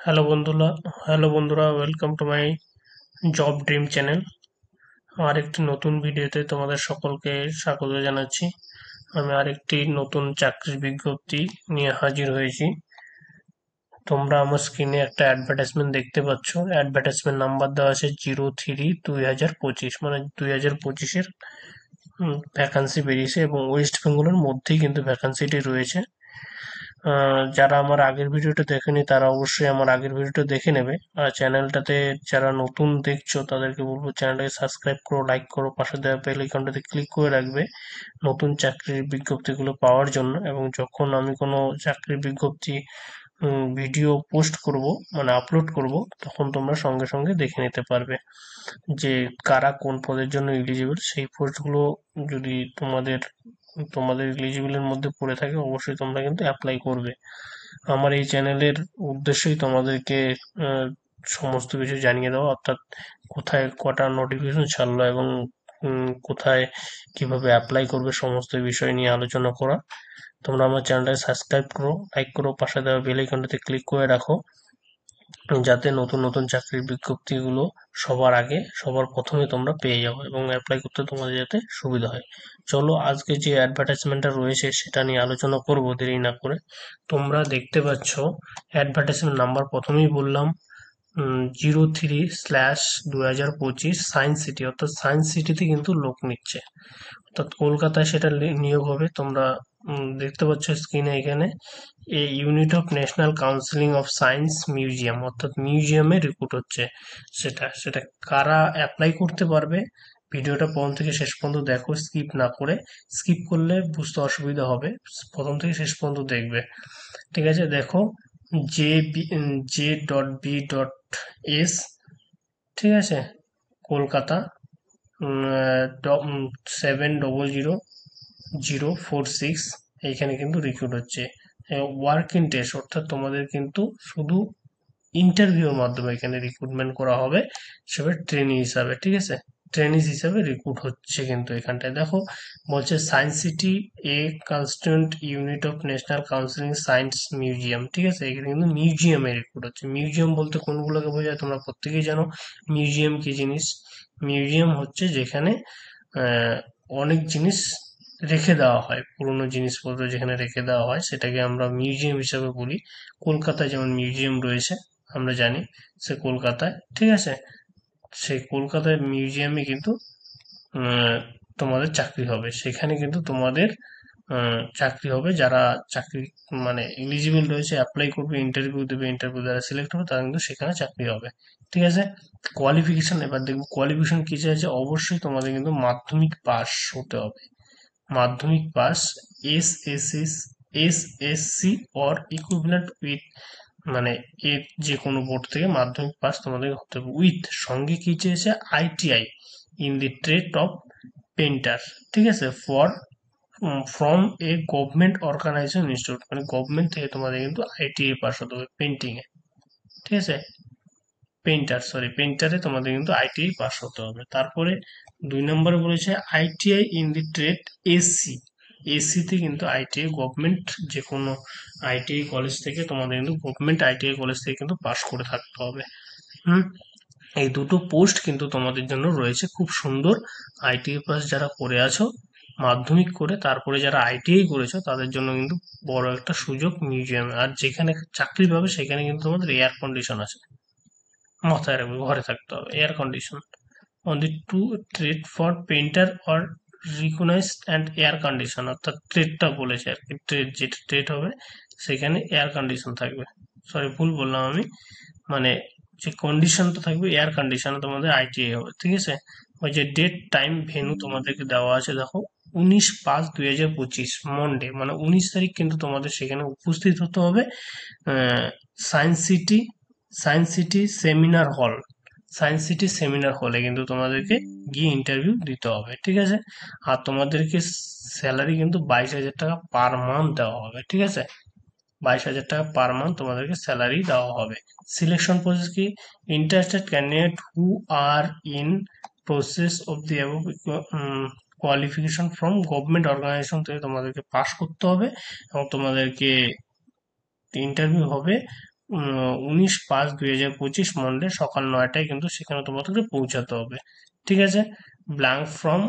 Hello বন্ধুরা hello বন্ধুরা, welcome to my job dream channel. আর একটি নতুন ভিডিওতে তোমাদের সকলকে স্বাগত জানাচ্ছি। আমি আরেকটি নতুন চাকরির বিজ্ঞপ্তি নিয়ে হাজির হয়েছি। তোমরা আমার স্ক্রিনে একটা অ্যাডভার্টাইজমেন্ট দেখতে পাচ্ছ। অ্যাডভার্টাইজমেন্ট নাম্বার দেওয়া আছে 03/2025, মানে 2025-এর ভ্যাকান্সি বেরিয়েছে এবং ওয়েস্ট বেঙ্গলের মধ্যেই কিন্তু ভ্যাকান্সিটি রয়েছে। যারা আমার আগের ভিডিওটা দেখেনি তারা অবশ্যই আমার আগের ভিডিওটা দেখে নেবে। আর চ্যানেলটাতে যারা নতুন দেখছো তাদেরকে বলবো চ্যানেলটাকে সাবস্ক্রাইব করো, লাইক করো, পাশে দেওয়া বেল আইকনটাতে ক্লিক করে রাখবে নতুন চাকরির বিজ্ঞপ্তিগুলো পাওয়ার জন্য। এবং যখন আমি কোনো চাকরির বিজ্ঞপ্তি ভিডিও পোস্ট করব, মানে আপলোড করব, তখন তোমরা সঙ্গে সঙ্গে দেখে নিতে পারবে যে কারা কোন পদের জন্য এলিজিবল। সেই পোস্টগুলো যদি তোমাদের তোমাদের এলিজিবলের মধ্যে পড়ে থাকে, অবশ্যই তোমরা কিন্তু অ্যাপ্লাই করবে। আমার এই চ্যানেলের উদ্দেশ্যই তোমাদেরকে আহ, সমস্ত কিছু জানিয়ে দেওয়া, অর্থাৎ কোথায় কটা নোটিফিকেশন ছাড়লো এবং কোথায় কিভাবে অ্যাপ্লাই করবে সমস্ত বিষয় নিয়ে আলোচনা করা। তোমরা আমার চ্যানেলটাকে সাবস্ক্রাইব করো, লাইক করো, পাশে দেওয়া বেল আইকনটাতে ক্লিক করে রাখো, যাতে নতুন নতুন চাকরির বিজ্ঞপ্তিগুলো সবার আগে সবার প্রথমে তোমরা পেয়ে যাও এবং অ্যাপ্লাই করতে তোমাদের যাতে সুবিধা হয়। চলো আজকে যে অ্যাডভার্টাইজমেন্টটা রয়েছে সেটা নিয়ে আলোচনা করবো দেরি না করে। তোমরা দেখতে পাচ্ছ অ্যাডভার্টাইজমেন্ট নাম্বার, প্রথমেই বললাম 03/2025 সায়েন্স সিটি, অর্থাৎ সায়েন্স সিটিতে কিন্তু লোক নিচ্ছে, অর্থাৎ কলকাতায় সেটা নিয়োগ হবে। তোমরা দেখতে পাচ্ছ স্ক্রিনে এখানে a unit of national counselling of science museum, অর্থাৎ মিউজিয়ামে রিক্রুট হচ্ছে। সেটা সেটা কারা অ্যাপ্লাই করতে পারবে, ভিডিওটা প্রথম থেকে শেষ পর্যন্ত দেখো, স্কিপ না করে। স্কিপ করলে বুঝতে অসুবিধা হবে, প্রথম থেকে শেষ পর্যন্ত দেখবে। ঠিক আছে, দেখো J.B.S, ঠিক আছে, কলকাতা 70046, এইখানে কিন্তু রিক্রুট হচ্ছে। ওয়ার্ক ইন টেস্ট, অর্থাৎ তোমাদের কিন্তু শুধু ইন্টারভিউর মাধ্যমে এখানে রিক্রুটমেন্ট করা হবে, হিসেবে ট্রেনি হিসাবে, ঠিক আছে, ট্রেনিজ হিসাবে রিক্রুট হচ্ছে। কিন্তু এখানটায় দেখো বলছে science city A constituent unit of national counselling science museum, ঠিক আছে, এখানে কিন্তু মিউজিয়ামে রিক্রুট হচ্ছে। মিউজিয়াম বলতে কোনগুলোকে বোঝায় তোমরা প্রত্যেকেই জানো। মিউজিয়াম কি জিনিস? মিউজিয়াম হচ্ছে যেখানে আহ, অনেক জিনিস রেখে দেওয়া হয়, পুরনো জিনিসপত্র যেখানে রেখে দেওয়া হয় সেটাকে আমরা মিউজিয়াম হিসাবে বলি। কলকাতায় যেমন মিউজিয়াম রয়েছে আমরা জানি, সে কলকাতায়, ঠিক আছে, সেই কলকাতায় মিউজিয়ামে কিন্তু আহ, তোমাদের চাকরি হবে। সেখানে কিন্তু তোমাদের চাকরি হবে। যারা চাকরি মানে এলিজিবল রয়েছে অ্যাপ্লাই করবে, ইন্টারভিউ দেবে, ইন্টারভিউ দ্বারা সিলেক্ট হবে, তারা কিন্তু সেখানে চাকরি হবে। ঠিক আছে, কোয়ালিফিকেশন এবার দেখবো। কোয়ালিফিকেশন কি চাইছে? অবশ্যই তোমাদের কিন্তু মাধ্যমিক পাস হতে হবে। মাধ্যমিক pass, SSC or equivalent with, মানে এর যে কোনো বোর্ড থেকে মাধ্যমিক পাস তোমাদের হতে হবে। উইথ সঙ্গে কি চেয়েছে? ITI in the trade of painter, ঠিক আছে, from a government organization institute, মানে গভর্নমেন্ট থেকে তোমাদের কিন্তু আইটিআই পাস হতে হবে পেন্টিং এ, ঠিক আছে, পেন্টারে তোমাদের কিন্তু আইটিআই পাস হতে হবে। তারপরে 2 নম্বরে বলেছে ITI in the trade AC, এসিতে কিন্তু আইটিআই গভর্নমেন্ট যে কোনো আইটিআই কলেজ থেকে তোমাদের কিন্তু গভর্নমেন্ট আইটিআই কলেজ থেকে কিন্তু পাস করে থাকতে হবে। হুম, এই দুটো পোস্ট কিন্তু তোমাদের জন্য রয়েছে, খুব সুন্দর। আইটিআই পাস যারা করে আছো মাধ্যমিক করে, তারপরে যারা আইটিআই করেছো তাদের জন্য কিন্তু বড় একটা সুযোগ মিউজিয়ামে। আর যেখানে চাকরি পাবে সেখানে কিন্তু তোমাদের এয়ার কন্ডিশন আছে, মাথায় রাখবে, ঘরে থাকতে হবে, air condition. On the to trade for painter or recognize and air condition, অর্থাৎ ট্রেডটা বলেছে আর কি, ট্রেড যেটা ট্রেড হবে সেখানে এয়ার কন্ডিশন থাকবে। সরি, ভুল বললাম আমি, মানে যে কন্ডিশনটা থাকবে এয়ার কন্ডিশনে তোমাদের আইটিআই হবে, ঠিক আছে। ওই যে ডেট টাইম ভেন্যু তোমাদেরকে দেওয়া আছে, দেখো 19/5/2025 মন্ডে, মানে 19 তারিখ কিন্তু তোমাদের সেখানে উপস্থিত হতে হবে। Science city science city seminar hall, science city seminar হলে কিন্তু তোমাদেরকে গিয়ে ইন্টারভিউ দিতে হবে, ঠিক আছে। আর তোমাদেরকে স্যালারি কিন্তু 22,000 টাকা পার মান্থ দেওয়া হবে, ঠিক আছে, 22,000 টাকা পার মান্থ তোমাদেরকে স্যালারি দেওয়া হবে। সিলেকশন প্রসেস কি? Interested candidate who are in process of the qualification from government organization থেকে তোমাদেরকে পাস করতে হবে এবং তোমাদেরকে ইন্টারভিউ হবে 19/5/2025 মন্ডে সকাল 9টায় কিন্তু সেখানে তোমাদেরকে পৌঁছাতে হবে। ঠিক আছে? Blank form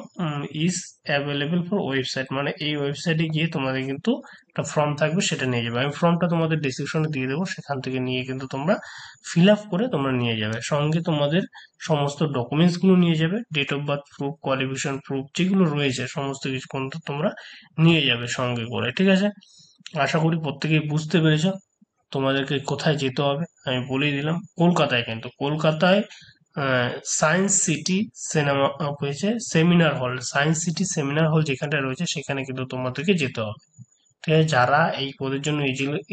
is available for website, মানে এই ওয়েবসাইটে গিয়ে তোমাদের কিন্তু একটা ফর্ম থাকবে, সেটা নিয়ে যাবে। আমি ফর্মটা তোমাদের ডিসক্রিপশনে দিয়ে দেবো, সেখান থেকে নিয়ে কিন্তু তোমরা ফিল আপ করে তোমরা নিয়ে যাবে। সঙ্গে তোমাদের সমস্ত ডকুমেন্টস গুলো নিয়ে যাবে, date of birth proof, qualification proof যেগুলো রয়েছে সমস্ত কিছু কিন্তু তোমরা নিয়ে যাবে সঙ্গে করে। ঠিক আছে? আশা করি প্রত্যেকেই বুঝতে পেরেছো তোমাদেরকে কোথায় যেতে হবে। আমি বলেই দিলাম, কলকাতায়, কিন্তু কলকাতায় সায়েন্স সিটি সিনেমা হয়েছে seminar hall, science city seminar hall যেখানটা রয়েছে সেখানে কিন্তু তোমাদেরকে যেতে হবে। ঠিক আছে? যারা এই পদের জন্য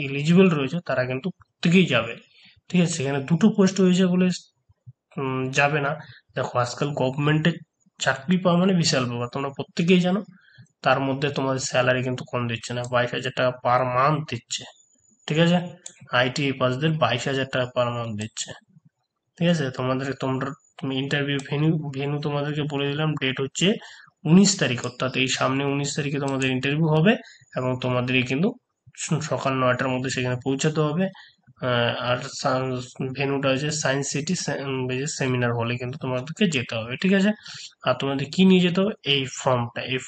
এলিজিবল রয়েছে তারা কিন্তু প্রত্যেকেই যাবে। ঠিক আছে? সেখানে দুটো পোস্ট হয়েছে বলে যাবে না। দেখো, আজকাল গভর্নমেন্টের চাকরি পাওয়া মানে বিশাল ব্যাপার, তোমরা প্রত্যেকেই জানো। তার মধ্যে তোমাদের স্যালারি কিন্তু কম দিচ্ছে না, 22,000 টাকা পার মান্থ দিচ্ছে। ঠিক আছে? আইটিআই পাসদের 22,000 টাকা পার মান্থ দিচ্ছে। ঠিক আছে? তুমি ইন্টারভিউ ভেনু তোমাদেরকে বলে দিলাম, ডেট হচ্ছে 19 তারিখ, অর্থাৎ এই সামনে 19 তারিখে তোমাদের ইন্টারভিউ হবে। এবং তোমাদেরই কিন্তু সকাল 9টার মধ্যে সেখানে পৌঁছাতে হবে। আর ভেন্যুটা হচ্ছে সায়েন্স সিটি সেমিনার হলে কিন্তু তোমাদেরকে যেতে হবে। ঠিক আছে? আর তোমাদের কি নিয়ে যেতে হবে? এই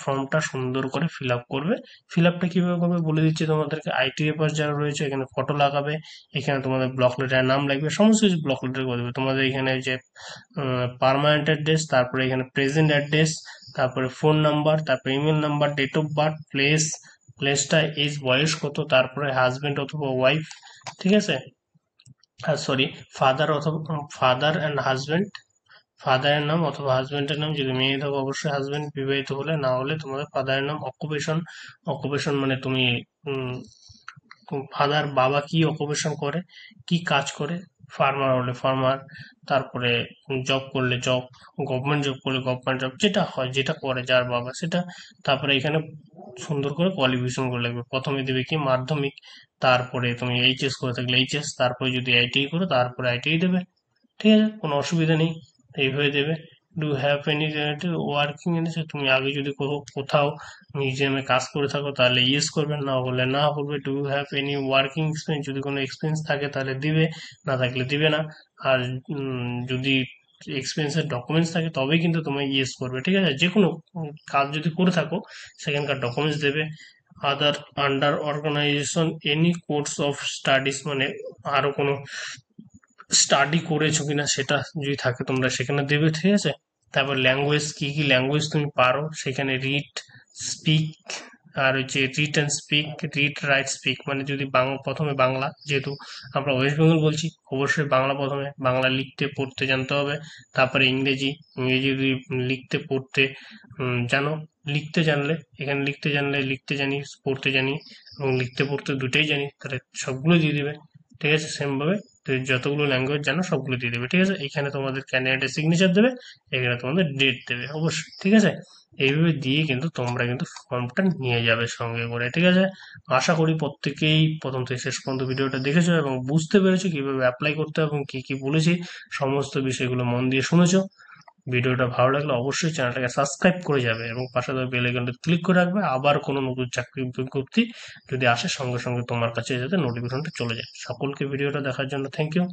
ফর্মটা সুন্দর করে ফিল আপ করবে। ফিল আপটা কিভাবে করবে বলে দিচ্ছি তোমাদেরকে। আইটিআই পাস যারা রয়েছে এখানে ফটো লাগাবে, এখানে তোমাদের ব্লক লেটারের নাম লাগবে, সমস্ত কিছু ব্লক লেটার করে দেবে। তোমাদের এখানে যে পার্মানেন্ট অ্যাড্রেস, তারপরে এখানে প্রেজেন্ট অ্যাড্রেস, তারপরে ফোন নাম্বার, তারপরে email number, date of birth, প্লেসটা, এজ, বয়স কত, তারপরে হাজবেন্ড অথবা ওয়াইফ। ঠিক আছে? সরি, ফাদার অথবা ফাদার অ্যান্ড হাজবেন্ড, ফাদারের নাম অথবা হাজবেন্ডের নাম, যদি মেয়ে থাকো অবশ্যই হাজবেন্ড, বিবাহিত হলে, না হলে তোমাদের ফাদারের নাম। অকুপেশন মানে তুমি ফাদার বাবা কি অকুপেশন করে, কি কাজ করে, ফার্মার হলে ফার্মার, তারপরে জব করলে জব, গভর্নমেন্ট জব করলে গভর্নমেন্ট জব, যেটা হয় যেটা করে যার বাবা সেটা। তারপরে এখানে সুন্দর করে কোয়ালিফিকেশন করে লাগবে, প্রথমে দেবে কি মাধ্যমিক, তারপরে তুমি এইচএস করে থাকলে এইচএস, তারপরে যদি আইটিআই করো তারপরে আইটিআই দেবে। ঠিক আছে? কোনো অসুবিধা নেই, এইভাবে দেবে। ডু হ্যাভ এনি ওয়ার্কিং, তুমি আগে যদি কোথাও মিউজিয়ামে কাজ করে থাকো তাহলে ইয়েস করবে, না হলে না করবে। Do have any working experience, যদি কোনো এক্সপিরিয়েন্স থাকে তাহলে দিবে, না থাকলে দিবে না। আর যদি এক্সপিরিয়েন্সের ডকুমেন্টস থাকে তবেই কিন্তু তোমায় ইয়েস করবে। ঠিক আছে? যে কোনো কাজ যদি করে থাকো সেখানকার ডকুমেন্টস দেবে। Other under organisation any course of studies, মানে আরো কোনো স্টাডি করেছো কিনা সেটা যদি থাকে তোমরা সেখানে দেবে। ঠিক আছে? তারপর ল্যাঙ্গুয়েজ, কি কি ল্যাঙ্গুয়েজ তুমি পারো সেখানে রিড, স্পিক, আর হচ্ছে read and speak, read write speak, মানে যদি প্রথমে বাংলা, যেহেতু আমরা ওয়েস্ট বেঙ্গল বলছি অবশ্যই বাংলা, প্রথমে বাংলা লিখতে পড়তে জানতে হবে। তারপরে ইংরেজি, ইংরেজি যদি লিখতে পড়তে জানো, লিখতে জানলে, এখানে লিখতে জানলে, লিখতে জানি, পড়তে জানি, এবং লিখতে পড়তে দুটোই জানি, তাহলে সবগুলো দিয়ে দিবে। ঠিক আছে? সেম ভাবে তো যতগুলো ল্যাঙ্গুয়েজ জানো সবগুলো দিয়ে দেবে। ঠিক আছে? এখানে তোমাদের ক্যান্ডিডেটের সিগনেচার দেবে, এখানে তোমাদের ডেট দেবে অবশ্যই। ঠিক আছে? এইভাবে দিয়ে কিন্তু তোমরা কিন্তু ফর্মটা নিয়ে যাবে সঙ্গে করে। ঠিক আছে? আশা করি প্রত্যেকেই প্রথম থেকে শেষ পর্যন্ত ভিডিওটা দেখেছো এবং বুঝতে পেরেছো কিভাবে অ্যাপ্লাই করতে হবে এবং কি কি বলেছি, সমস্ত বিষয়গুলো মন দিয়ে শুনেছো। ভিডিওটা ভালো লাগলে অবশ্যই চ্যানেলটাকে সাবস্ক্রাইব করে যাবে এবং পাশে থাকা বেল আইকনটা ক্লিক করে রাখবে। আবার কোনো নতুন চাকরি বিজ্ঞপ্তি যদি আসে সঙ্গে সঙ্গে তোমার কাছে যাতে নোটিফিকেশনটা চলে যায়। সকলকে ভিডিওটা দেখার জন্য থ্যাংক ইউ।